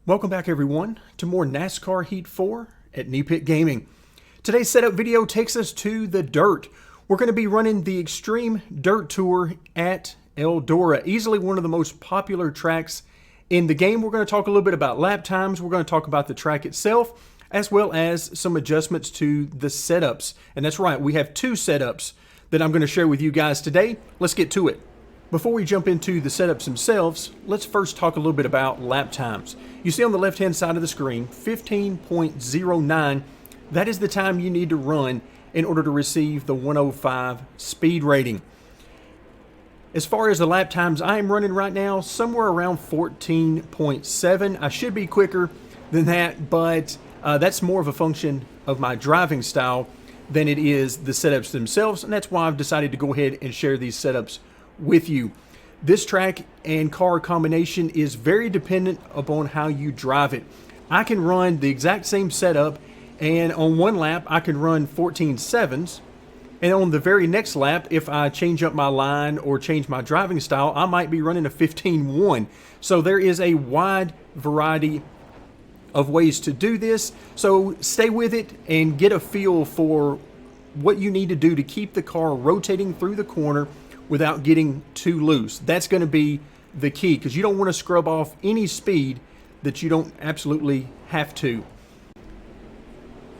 Welcome back everyone to more NASCAR Heat 4 at Knee Pit Gaming. Today's setup video takes us to the dirt. We're going to be running the Xtreme Dirt Tour at Eldora, easily one of the most popular tracks in the game. We're going to talk a little bit about lap times. We're going to talk about the track itself, as well as some adjustments to the setups. And that's right, we have two setups that I'm going to share with you guys today. Let's get to it. Before we jump into the setups themselves, let's first talk a little bit about lap times. You see on the left-hand side of the screen, 15.09. That is the time you need to run in order to receive the 105 speed rating. As far as the lap times I am running right now, somewhere around 14.7. I should be quicker than that, but that's more of a function of my driving style than it is the setups themselves, and that's why I've decided to go ahead and share these setups with you. This track and car combination is very dependent upon how you drive it. I can run the exact same setup, and on one lap I can run 14.7s, and on the very next lap, if I change up my line or change my driving style, I might be running a 15.1. So there is a wide variety of ways to do this, so stay with it and get a feel for what you need to do to keep the car rotating through the corner without getting too loose. That's going to be the key, because you don't want to scrub off any speed that you don't absolutely have to.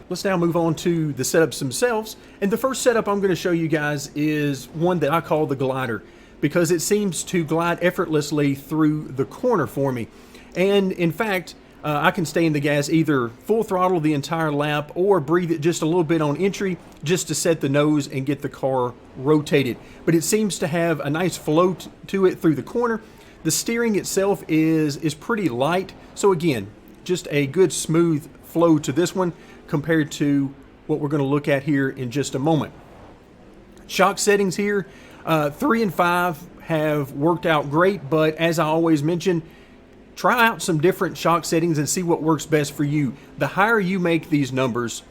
Let's now move on to the setups themselves. And the first setup I'm going to show you guys is one that I call the glider, because it seems to glide effortlessly through the corner for me. And in fact, I can stay in the gas either full throttle the entire lap or breathe it just a little bit on entry just to set the nose and get the car rotated. But it seems to have a nice flow to it through the corner. The steering itself is pretty light. So again, just a good smooth flow to this one compared to what we're going to look at here in just a moment. Shock settings here, 3 and 5 have worked out great, but as I always mention, try out some different shock settings and see what works best for you. The higher you make these numbers,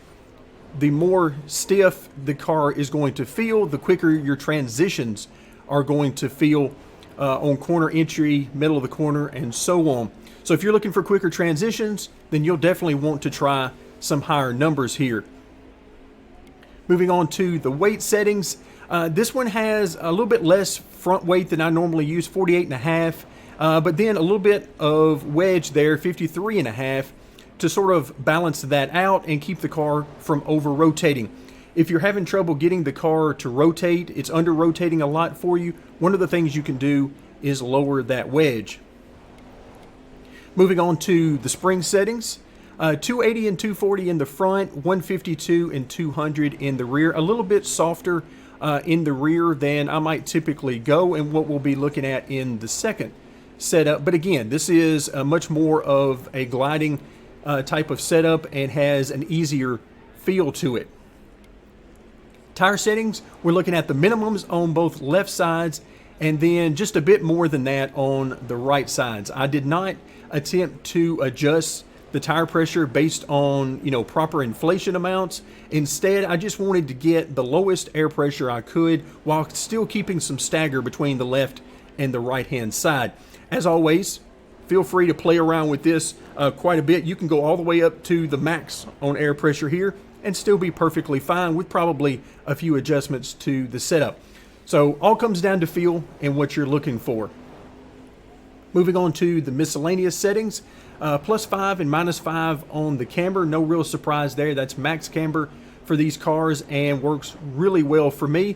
the more stiff the car is going to feel, the quicker your transitions are going to feel on corner entry, middle of the corner, and so on. So if you're looking for quicker transitions, then you'll definitely want to try some higher numbers here. Moving on to the weight settings. This one has a little bit less front weight than I normally use, 48.5. But then a little bit of wedge there, 53.5, to sort of balance that out and keep the car from over-rotating. If you're having trouble getting the car to rotate, it's under-rotating a lot for you, one of the things you can do is lower that wedge. Moving on to the spring settings. 280 and 240 in the front, 152 and 200 in the rear. A little bit softer in the rear than I might typically go, and what we'll be looking at in the second setup. But again, this is much more of a gliding type of setup and has an easier feel to it. Tire settings, we're looking at the minimums on both left sides and then just a bit more than that on the right sides. I did not attempt to adjust the tire pressure based on, proper inflation amounts. Instead, I just wanted to get the lowest air pressure I could while still keeping some stagger between the left and the right hand side. As always, feel free to play around with this quite a bit. You can go all the way up to the max on air pressure here and still be perfectly fine with probably a few adjustments to the setup. So all comes down to feel and what you're looking for. Moving on to the miscellaneous settings, +5 and -5 on the camber. No real surprise there. That's max camber for these cars and works really well for me.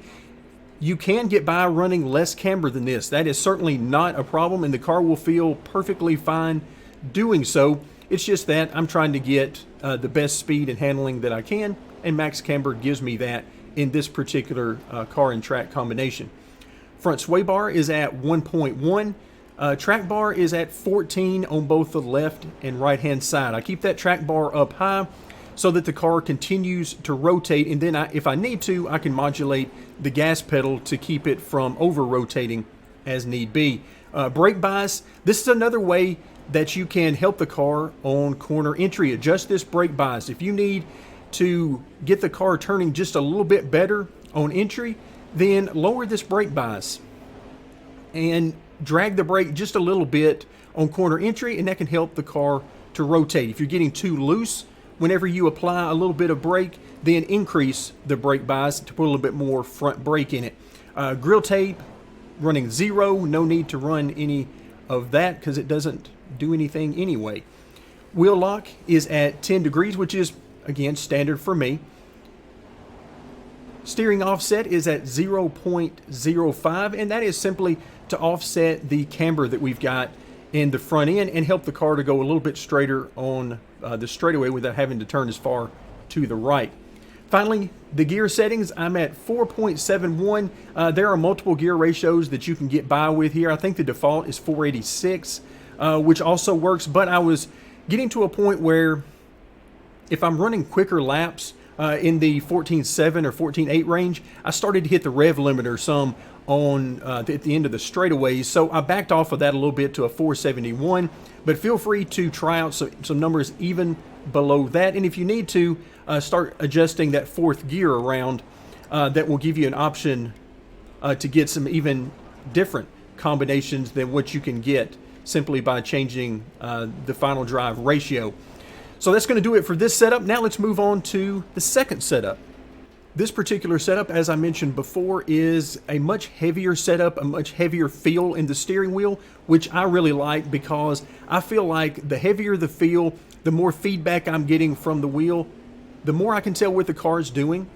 You can get by running less camber than this. That is certainly not a problem, and the car will feel perfectly fine doing so. It's just that I'm trying to get the best speed and handling that I can, and max camber gives me that in this particular car and track combination. Front sway bar is at 1.1. Track bar is at 14 on both the left and right hand side. I keep that track bar up high so that the car continues to rotate, and then if I need to, I can modulate the gas pedal to keep it from over-rotating as need be. Brake bias, this is another way that you can help the car on corner entry. Adjust this brake bias. If you need to get the car turning just a little bit better on entry, then lower this brake bias and drag the brake just a little bit on corner entry, and that can help the car to rotate. If you're getting too loose, whenever you apply a little bit of brake, then increase the brake bias to put a little bit more front brake in it. Grill tape, running 0, no need to run any of that because it doesn't do anything anyway. Wheel lock is at 10 degrees, which is, again, standard for me. Steering offset is at 0.05, and that is simply to offset the camber that we've got in the front end and help the car to go a little bit straighter on the straightaway without having to turn as far to the right. Finally, the gear settings, I'm at 4.71. There are multiple gear ratios that you can get by with here. I think the default is 486, which also works, but I was getting to a point where if I'm running quicker laps in the 14.7 or 14.8 range, I started to hit the rev limiter some on at the end of the straightaways, so I backed off of that a little bit to a 471, but feel free to try out some numbers even below that, and if you need to, start adjusting that fourth gear around. That will give you an option to get some even different combinations than what you can get simply by changing the final drive ratio. So that's going to do it for this setup. Now let's move on to the second setup. This particular setup, as I mentioned before, is a much heavier setup, a much heavier feel in the steering wheel, which I really like because I feel like the heavier the feel, the more feedback I'm getting from the wheel, the more I can tell what the car is doing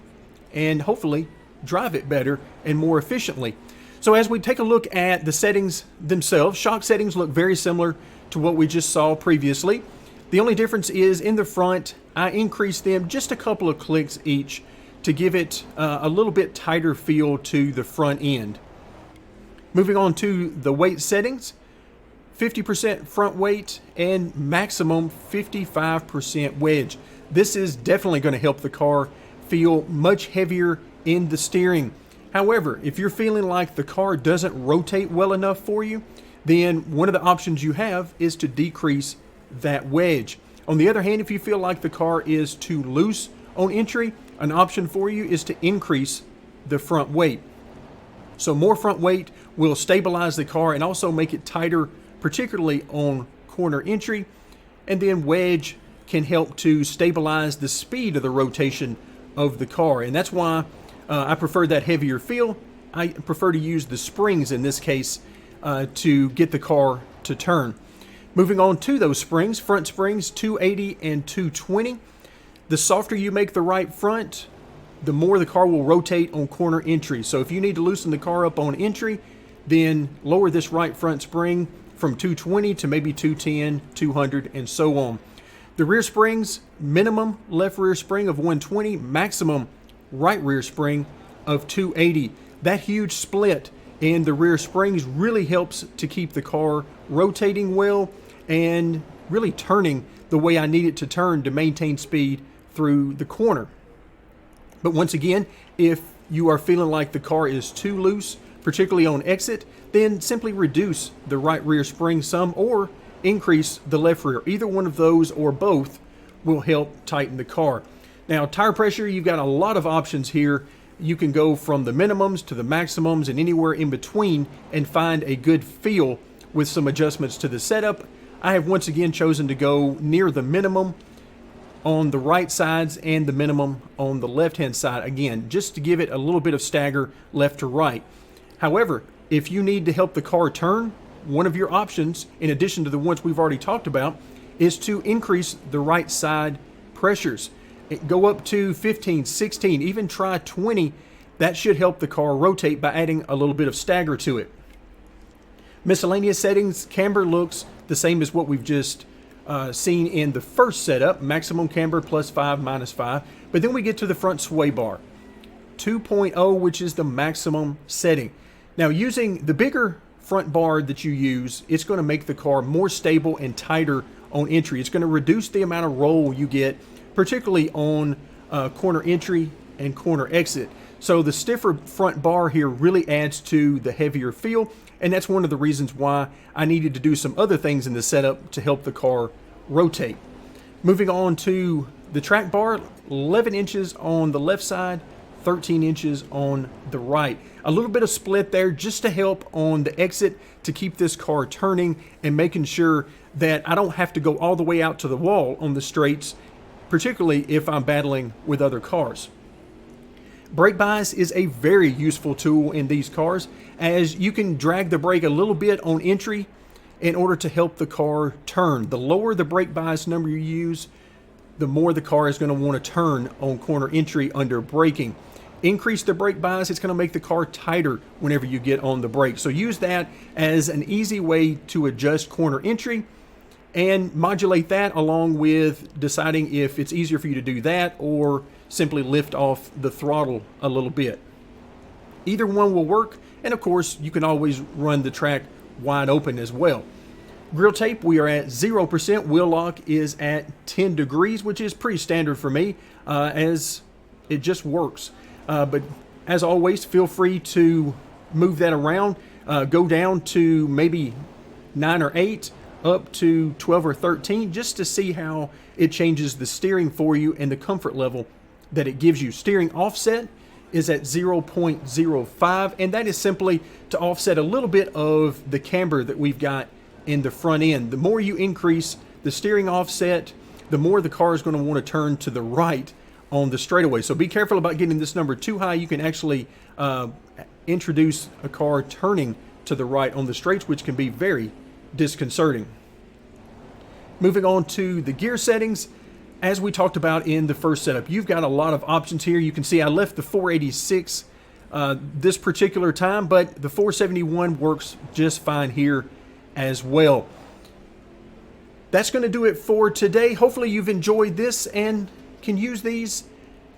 and hopefully drive it better and more efficiently. So as we take a look at the settings themselves, shock settings look very similar to what we just saw previously. The only difference is in the front, I increased them just a couple of clicks each to give it a little bit tighter feel to the front end. Moving on to the weight settings, 50% front weight and maximum 55% wedge. This is definitely going to help the car feel much heavier in the steering. However, if you're feeling like the car doesn't rotate well enough for you, then one of the options you have is to decrease that wedge. On the other hand, if you feel like the car is too loose on entry, an option for you is to increase the front weight. So more front weight will stabilize the car and also make it tighter, particularly on corner entry. And then wedge can help to stabilize the speed of the rotation of the car. And that's why I prefer that heavier feel. I prefer to use the springs in this case to get the car to turn. Moving on to those springs, front springs 280 and 220. The softer you make the right front, the more the car will rotate on corner entry. So if you need to loosen the car up on entry, then lower this right front spring from 220 to maybe 210, 200, and so on. The rear springs, minimum left rear spring of 120, maximum right rear spring of 280. That huge split in the rear springs really helps to keep the car rotating well and really turning the way I need it to turn to maintain speed through the corner. But once again, if you are feeling like the car is too loose, particularly on exit, then simply reduce the right rear spring some or increase the left rear. Either one of those or both will help tighten the car. Now, tire pressure, you've got a lot of options here. You can go from the minimums to the maximums and anywhere in between and find a good feel with some adjustments to the setup. I have once again chosen to go near the minimum on the right sides and the minimum on the left-hand side, again, just to give it a little bit of stagger left to right. However, if you need to help the car turn, one of your options, in addition to the ones we've already talked about, is to increase the right side pressures. Go up to 15, 16, even try 20. That should help the car rotate by adding a little bit of stagger to it. Miscellaneous settings, camber looks the same as what we've just seen in the first setup, maximum camber +5, -5. But then we get to the front sway bar, 2.0, which is the maximum setting. Now, using the bigger front bar that you use, it's going to make the car more stable and tighter on entry. It's going to reduce the amount of roll you get, particularly on corner entry and corner exit. So the stiffer front bar here really adds to the heavier feel, and that's one of the reasons why I needed to do some other things in the setup to help the car rotate. Moving on to the track bar, 11 inches on the left side, 13 inches on the right. A little bit of split there just to help on the exit to keep this car turning and making sure that I don't have to go all the way out to the wall on the straights, particularly if I'm battling with other cars. Brake bias is a very useful tool in these cars, as you can drag the brake a little bit on entry in order to help the car turn. The lower the brake bias number you use, the more the car is going to want to turn on corner entry under braking. Increase the brake bias, it's going to make the car tighter whenever you get on the brake. So use that as an easy way to adjust corner entry and modulate that along with deciding if it's easier for you to do that or simply lift off the throttle a little bit. Either one will work, and of course you can always run the track wide open as well. Grill tape, we are at 0%. Wheel lock is at 10 degrees, which is pretty standard for me, as it just works. But as always, feel free to move that around. Go down to maybe 9 or 8, up to 12 or 13, just to see how it changes the steering for you and the comfort level that it gives you. Steering offset is at 0.05, and that is simply to offset a little bit of the camber that we've got in the front end. The more you increase the steering offset, the more the car is going to want to turn to the right on the straightaway. So be careful about getting this number too high. You can actually introduce a car turning to the right on the straights, which can be very disconcerting. Moving on to the gear settings, as we talked about in the first setup, you've got a lot of options here. You can see I left the 486 this particular time, but the 471 works just fine here as well. That's going to do it for today. Hopefully you've enjoyed this and can use these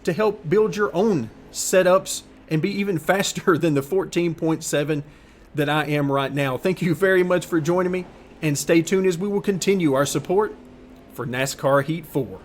to help build your own setups and be even faster than the 14.7 that I am right now. Thank you very much for joining me, and stay tuned as we will continue our support for NASCAR Heat 4.